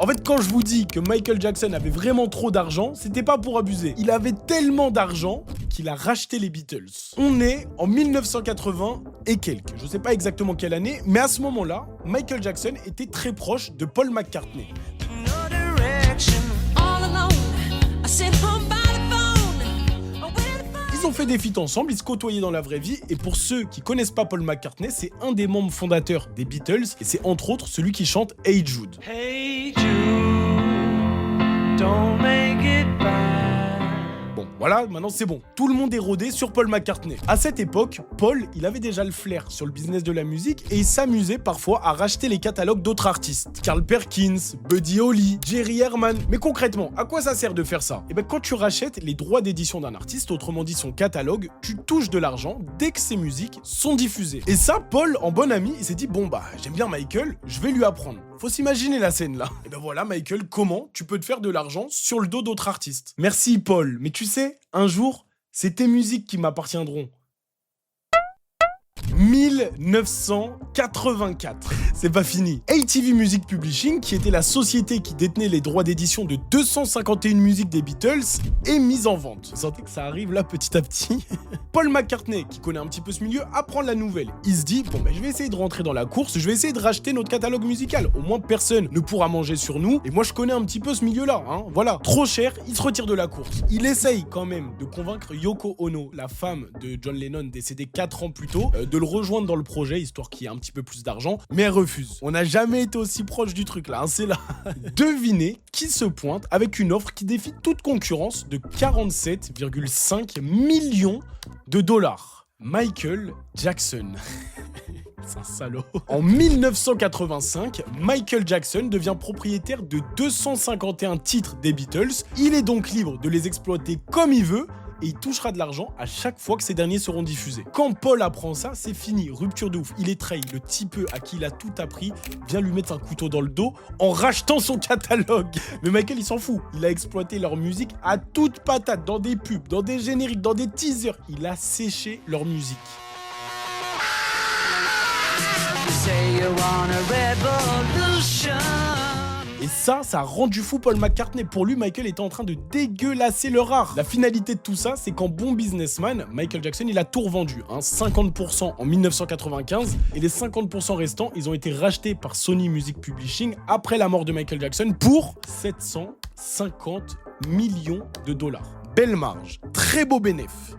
En fait, quand je vous dis que Michael Jackson avait vraiment trop d'argent, c'était pas pour abuser. Il avait tellement d'argent qu'il a racheté les Beatles. On est en 1980 et quelques. Je sais pas exactement quelle année, mais à ce moment-là, Michael Jackson était très proche de Paul McCartney. Ils ont fait des feats ensemble, ils se côtoyaient dans la vraie vie, et pour ceux qui connaissent pas Paul McCartney, c'est un des membres fondateurs des Beatles, et c'est entre autres celui qui chante Hey Jude. Hey Jude, don't make it bad. Bon, voilà, maintenant c'est bon. Tout le monde est rodé sur Paul McCartney. À cette époque, Paul, il avait déjà le flair sur le business de la musique et il s'amusait parfois à racheter les catalogues d'autres artistes. Carl Perkins, Buddy Holly, Jerry Herman. Mais concrètement, à quoi ça sert de faire ça? Eh ben, quand tu rachètes les droits d'édition d'un artiste, autrement dit son catalogue, tu touches de l'argent dès que ses musiques sont diffusées. Et ça, Paul, en bon ami, il s'est dit, bon bah, j'aime bien Michael, je vais lui apprendre. Faut s'imaginer la scène là. Et ben voilà, Michael, comment tu peux te faire de l'argent sur le dos d'autres artistes? Merci Paul, mais tu sais, un jour, c'est tes musiques qui m'appartiendront. 1984. C'est pas fini. ATV Music Publishing, qui était la société qui détenait les droits d'édition de 251 musiques des Beatles, est mise en vente. Vous sentez que ça arrive là petit à petit. Paul McCartney, qui connaît un petit peu ce milieu, apprend la nouvelle. Il se dit, bon ben je vais essayer de rentrer dans la course, je vais essayer de racheter notre catalogue musical. Au moins personne ne pourra manger sur nous. Et moi je connais un petit peu ce milieu-là, hein. Voilà. Trop cher, il se retire de la course. Il essaye quand même de convaincre Yoko Ono, la femme de John Lennon, décédé 4 ans plus tôt, de le rejoindre dans le projet, histoire qu'il y ait un petit peu plus d'argent, mais elle refuse. On n'a jamais été aussi proche du truc là, hein, c'est là. Devinez qui se pointe avec une offre qui défie toute concurrence de 47,5 millions de dollars. Michael Jackson. C'est un salaud. En 1985, Michael Jackson devient propriétaire de 251 titres des Beatles. Il est donc libre de les exploiter comme il veut, et il touchera de l'argent à chaque fois que ces derniers seront diffusés. Quand Paul apprend ça, c'est fini, rupture de ouf. Il est trahi, le type à qui il a tout appris vient lui mettre un couteau dans le dos en rachetant son catalogue. Mais Michael, il s'en fout. Il a exploité leur musique à toute patate, dans des pubs, dans des génériques, dans des teasers. Il a séché leur musique. Et ça a rendu fou Paul McCartney. Pour lui, Michael était en train de dégueulasser leur art. La finalité de tout ça, c'est qu'en bon businessman, Michael Jackson, il a tout revendu. 50% en 1995 et les 50% restants, ils ont été rachetés par Sony Music Publishing après la mort de Michael Jackson pour 750 millions de dollars. Belle marge, très beau bénéfice.